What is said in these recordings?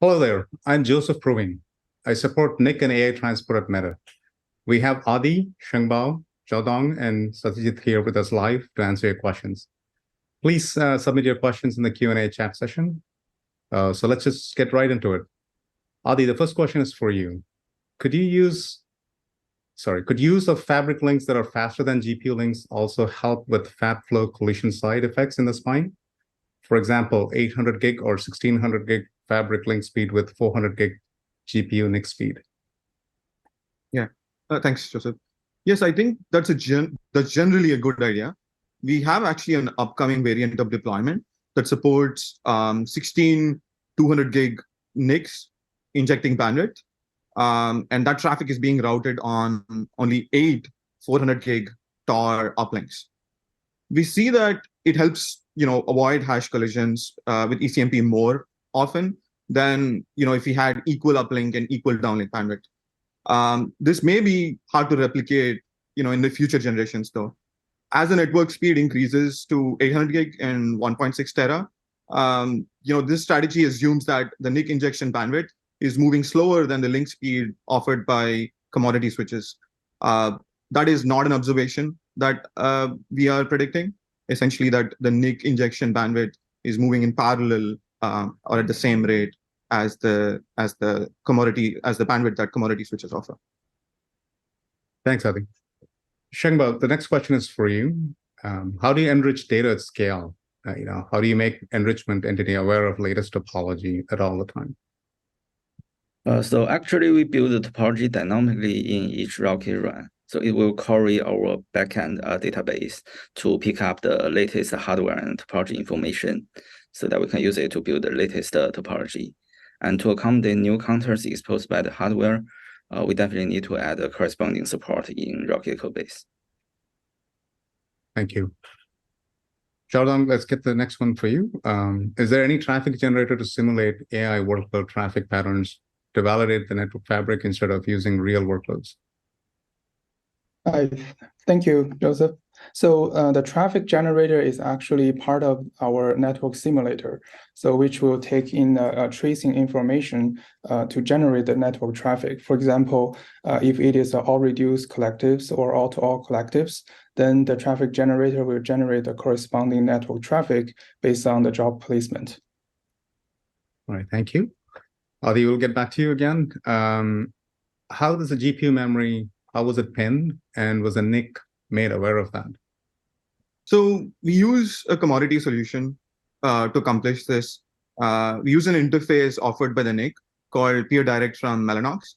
Hello there, I'm Joseph Provine. I support NIC and AI transport at Meta. We have Adi, Shengbao, Zhaodong, and Satyajeet here with us live to answer your questions. Please submit your questions in the Q&A chat session. So let's just get right into it. Adi, the first question is for you. Could use of fabric links that are faster than GPU links also help with fat flow collision side effects in the spine? For example, 800 gig or 1600 gig fabric link speed with 400 gig GPU NIC speed. Yeah, thanks, Joseph. Yes, I think that's generally a good idea. We have actually an upcoming variant of deployment that supports 16 200 gig NICs injecting bandwidth, and that traffic is being routed on only 8 400 gig TOR uplinks. We see that it helps avoid hash collisions with ECMP more often than if we had equal uplink and equal downlink bandwidth. This may be hard to replicate in the future generations though. As the network speed increases to 800 gig and 1.6 tera, this strategy assumes that the NIC injection bandwidth is moving slower than the link speed offered by commodity switches. That is not an observation that we are predicting. Essentially, that the NIC injection bandwidth is moving in parallel or at the same rate as the bandwidth that commodity switches offer. Thanks, Adi. Shengbao, the next question is for you. How do you enrich data at scale? How do you make enrichment entity aware of latest topology at all the time? So actually, we build the topology dynamically in each rocket run. So it will query our backend database to pick up the latest hardware and topology information so that we can use it to build the latest topology. And to accommodate new counters exposed by the hardware, we definitely need to add a corresponding support in Rocket codebase. Thank you. Zhaodong, let's get the next one for you. Is there any traffic generator to simulate AI workload traffic patterns to validate the network fabric instead of using real workloads? Thank you, Joseph. So the traffic generator is actually part of our network simulator, so which will take in tracing information to generate the network traffic. For example, if it is all-reduced collectives or all-to-all collectives, then the traffic generator will generate the corresponding network traffic based on the job placement. All right, thank you. Adi, we'll get back to you again. How does the GPU memory, how was it pinned, and was the NIC made aware of that? So we use a commodity solution to accomplish this. We use an interface offered by the NIC called Peer Direct from Mellanox.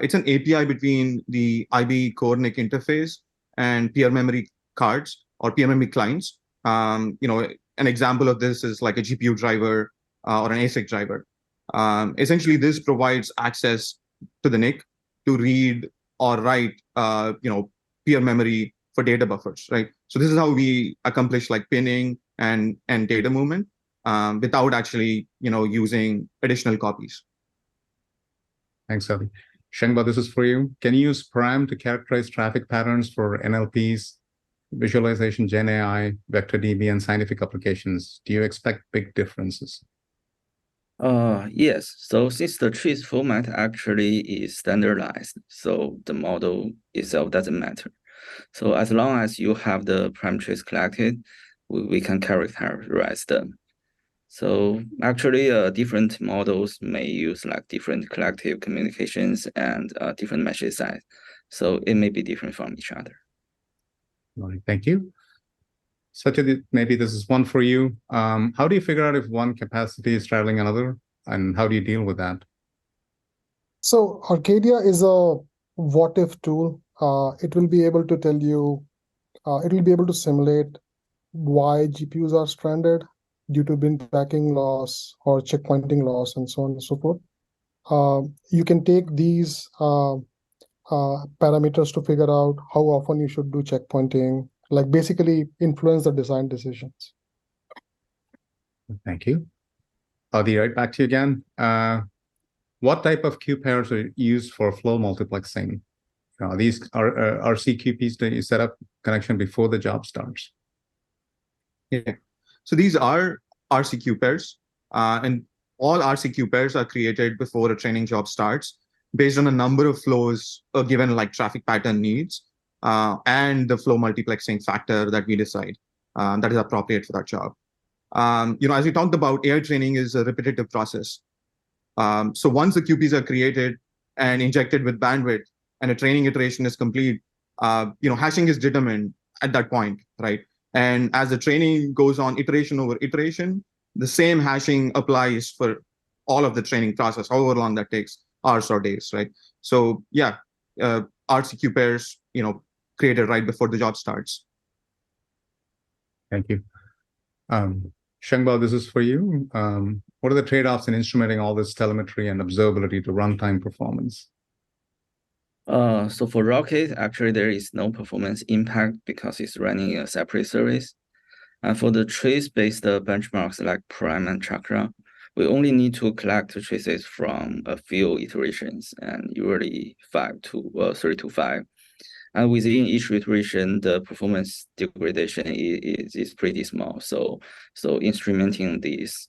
It's an API between the IB core NIC interface and peer memory cards or peer memory clients. An example of this is like a GPU driver or an ASIC driver. Essentially, this provides access to the NIC to read or write, peer memory for data buffers, right? So this is how we accomplish like pinning and data movement without actually, using additional copies. Thanks, Adi. Shengbao, this is for you. Can you use Param to characterize traffic patterns for NLPs, visualization, Gen AI, vector DB, and scientific applications? Do you expect big differences? Yes. So since the trace format actually is standardized, so the model itself doesn't matter. So as long as you have the prime trace collected, we can characterize them. So actually, different models may use like different collective communications and different message size. So it may be different from each other. All right, thank you. Satyajeet, maybe this is one for you. How do you figure out if one capacity is traveling another, and how do you deal with that? So Arcadia is a what-if tool. It will be able to tell you, it will be able to simulate why GPUs are stranded due to bin packing loss or checkpointing loss and so on and so forth. You can take these parameters to figure out how often you should do checkpointing, like basically influence the design decisions. Thank you. Adi, right back to you again. What type of Q pairs are used for flow multiplexing? These are RCQPs that you set up connection before the job starts. Yeah. So these are RCQ pairs, and all RCQ pairs are created before a training job starts based on a number of flows given like traffic pattern needs and the flow multiplexing factor that we decide that is appropriate for that job. As we talked about, AI training is a repetitive process. So once the QPs are created and injected with bandwidth and a training iteration is complete, hashing is determined at that point, right? And as the training goes on iteration over iteration, the same hashing applies for all of the training process, however long that takes, hours or days, right? So yeah, RCQ pairs, created right before the job starts. Thank you. Shengbao, this is for you. What are the trade-offs in instrumenting all this telemetry and observability to runtime performance? So for Rocket, actually there is no performance impact because it's running a separate service. And for the trace-based benchmarks like Prime and Chakra, we only need to collect traces from a few iterations, and usually 3 to 5. And within each iteration, the performance degradation is pretty small. So instrumenting this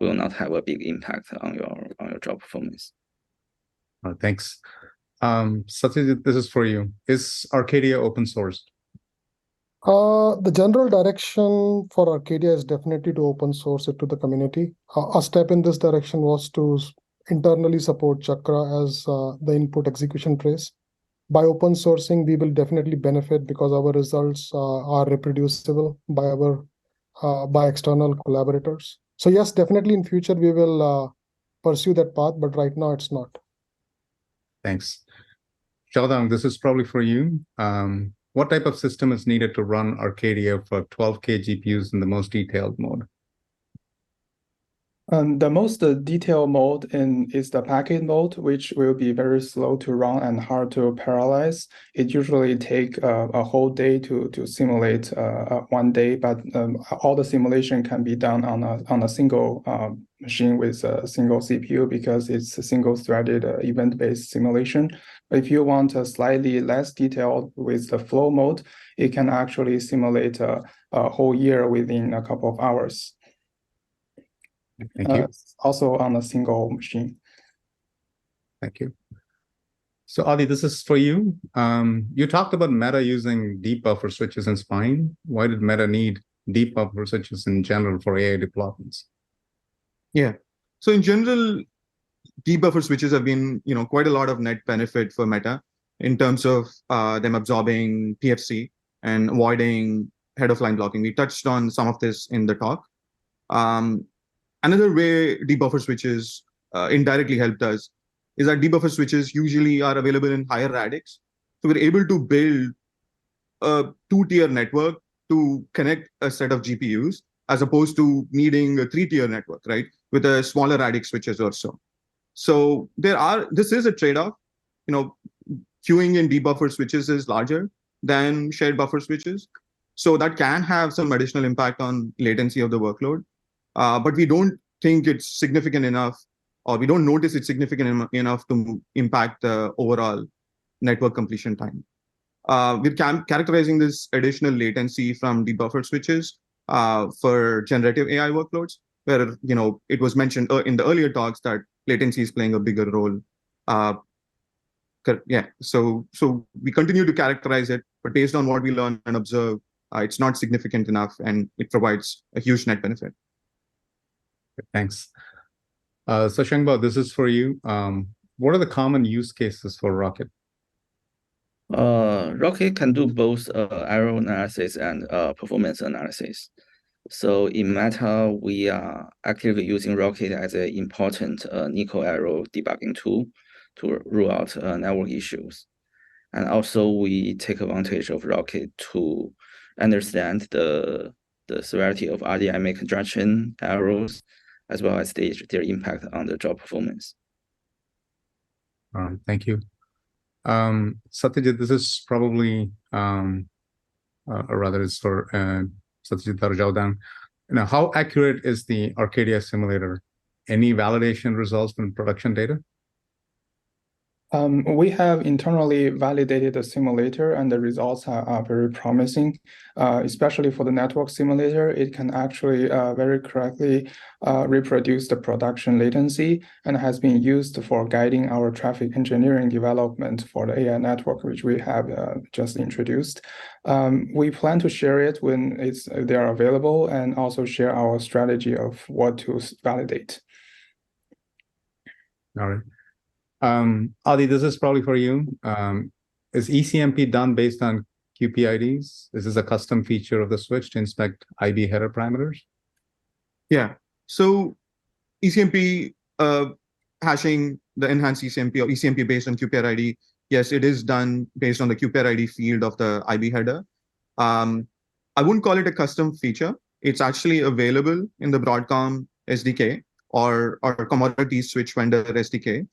will not have a big impact on your job performance. Thanks. Satyajeet, this is for you. Is Arcadia open sourced? The general direction for Arcadia is definitely to open source it to the community. A step in this direction was to internally support Chakra as the input execution trace. By open sourcing, we will definitely benefit because our results are reproducible by external collaborators. So yes, definitely in future we will pursue that path, but right now it's not. Thanks. Zhaodong, this is probably for you. What type of system is needed to run Arcadia for 12K GPUs in the most detailed mode? The most detailed mode is the packet mode, which will be very slow to run and hard to parallelize. It usually takes a whole day to simulate 1 day, but all the simulation can be done on a single machine with a single CPU because it's a single-threaded event-based simulation. If you want a slightly less detailed with the flow mode, it can actually simulate a whole year within a couple of hours. Thank you. Also on a single machine. Thank you. So Adi, this is for you. You talked about Meta using deep buffer switches in Spine. Why did Meta need deep buffer switches in general for AI deployments? Yeah. So in general, deep buffer switches have been, quite a lot of net benefit for Meta in terms of them absorbing PFC and avoiding head of line blocking. We touched on some of this in the talk. Another way deep buffer switches indirectly helped us is that deep buffer switches usually are available in higher radix. So we're able to build a 2-tier network to connect a set of GPUs as opposed to needing a 3-tier network, right? With a smaller radix switches or so. So this is a trade-off. Queuing in deep buffer switches is larger than shared buffer switches. So that can have some additional impact on latency of the workload. But we don't think it's significant enough, or we don't notice it's significant enough to impact the overall network completion time. We're characterizing this additional latency from deep buffer switches for generative AI workloads, where it was mentioned in the earlier talks that latency is playing a bigger role. So we continue to characterize it, but based on what we learn and observe, it's not significant enough, and it provides a huge net benefit. Thanks. So Shengbao, this is for you. What are the common use cases for Rocket? Rocket can do both error analysis and performance analysis. So in Meta, we are actively using Rocket as an important nickel error debugging tool to rule out network issues. And also we take advantage of Rocket to understand the severity of RDMA conjunction errors, as well as their impact on the job performance. All right, thank you. Satyajeet, this is probably, or rather it's for Satyajeet or Zhaodong. How accurate is the Arcadia simulator? Any validation results from production data? We have internally validated the simulator, and the results are very promising. Especially for the network simulator, it can actually very correctly reproduce the production latency and has been used for guiding our traffic engineering development for the AI network, which we have just introduced. We plan to share it when they are available, and also share our strategy of what to validate. All right. Adi, this is probably for you. Is ECMP done based on QPIDs? Is this a custom feature of the switch to inspect IB header parameters? Yeah. So ECMP hashing, the enhanced ECMP or ECMP based on QPID, yes, it is done based on the QPID field of the IB header. I wouldn't call it a custom feature. It's actually available in the Broadcom SDK or commodity switch vendor SDK.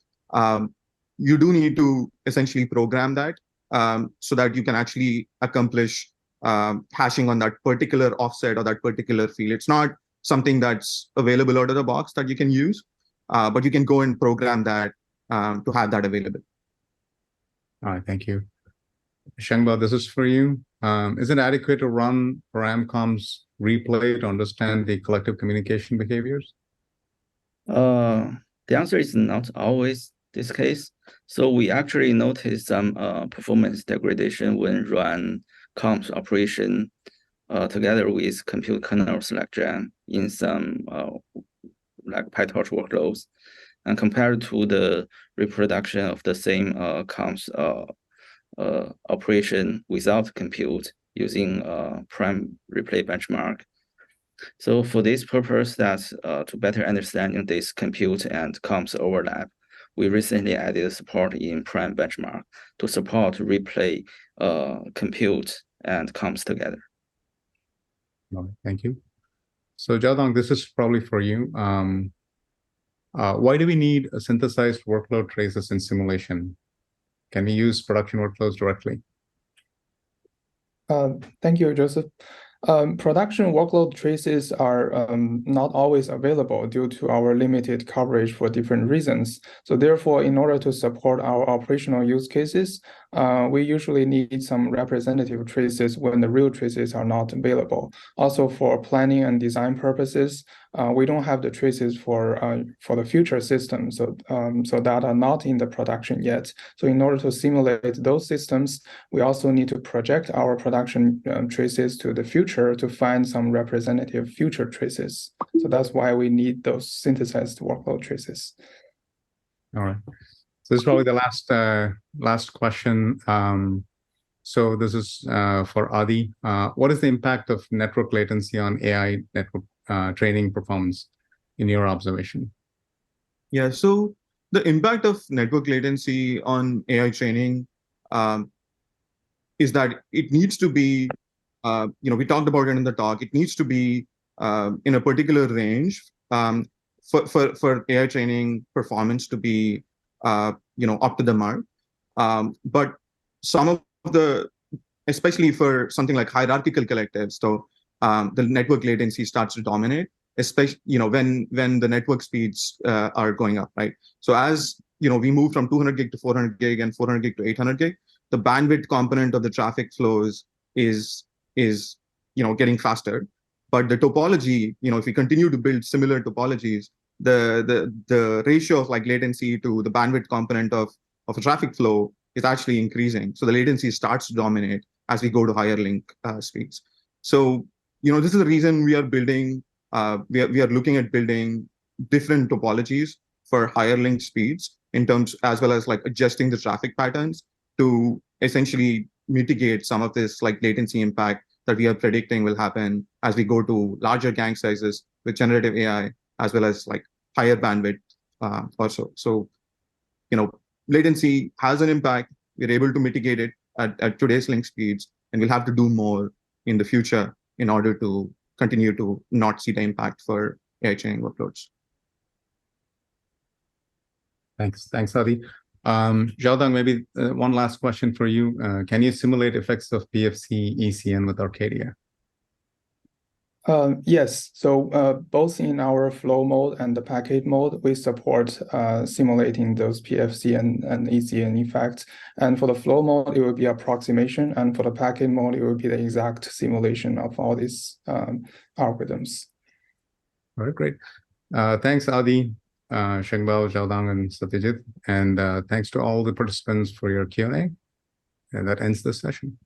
You do need to essentially program that so that you can actually accomplish hashing on that particular offset or that particular field. It's not something that's available out of the box that you can use, but you can go and program that to have that available. All right, thank you. Shengbao, this is for you. Is it adequate to run ParamCom's replay to understand the collective communication behaviors? The answer is not always this case. So we actually noticed some performance degradation when run comps operation together with compute kernels like Zheng in some like PyTorch workloads, and compared to the reproduction of the same comps operation without compute using prime replay benchmark. So for this purpose, to better understanding this compute and comps overlap, we recently added support in Prime Benchmark to support replay compute and comps together. Thank you. So Zhaodong, this is probably for you. Why do we need a synthesized workload traces in simulation? Can we use production workloads directly? Thank you, Joseph. Production workload traces are not always available due to our limited coverage for different reasons. So therefore, in order to support our operational use cases, we usually need some representative traces when the real traces are not available. Also, for planning and design purposes, we don't have the traces for the future systems, so that are not in the production yet. So in order to simulate those systems, we also need to project our production traces to the future to find some representative future traces. So that's why we need those synthesized workload traces. All right. So this is probably the last question. So this is for Adi. What is the impact of network latency on AI network training performance in your observation? Yeah, so the impact of network latency on AI training is that it needs to be, we talked about it in the talk, it needs to be in a particular range for AI training performance to be, up to the mark. But some of the, especially for something like hierarchical collectives, so the network latency starts to dominate, especially when the network speeds are going up, right? So as we move from 200 gig to 400 gig and 400 gig to 800 gig, the bandwidth component of the traffic flows is getting faster. But the topology, if we continue to build similar topologies, the ratio of like latency to the bandwidth component of a traffic flow is actually increasing. So the latency starts to dominate as we go to higher link speeds. So this is the reason we are building. We are looking at building different topologies for higher link speeds in terms, as well as like adjusting the traffic patterns to essentially mitigate some of this like latency impact that we are predicting will happen as we go to larger gang sizes with generative AI, as well as like higher bandwidth also. So, latency has an impact. We're able to mitigate it at today's link speeds, and we'll have to do more in the future in order to continue to not see the impact for AI training workloads. Thanks, Adi. Zhaodong, maybe one last question for you. Can you simulate effects of PFC ECN with Arcadia? Yes, so both in our flow mode and the packet mode, we support simulating those PFC and ECN effects. And for the flow mode, it will be approximation, and for the packet mode, it will be the exact simulation of all these algorithms. All right, great. Thanks, Adi, Shengbao, Zhaodong, and Satyajeet. And thanks to all the participants for your Q&A. And that ends the session.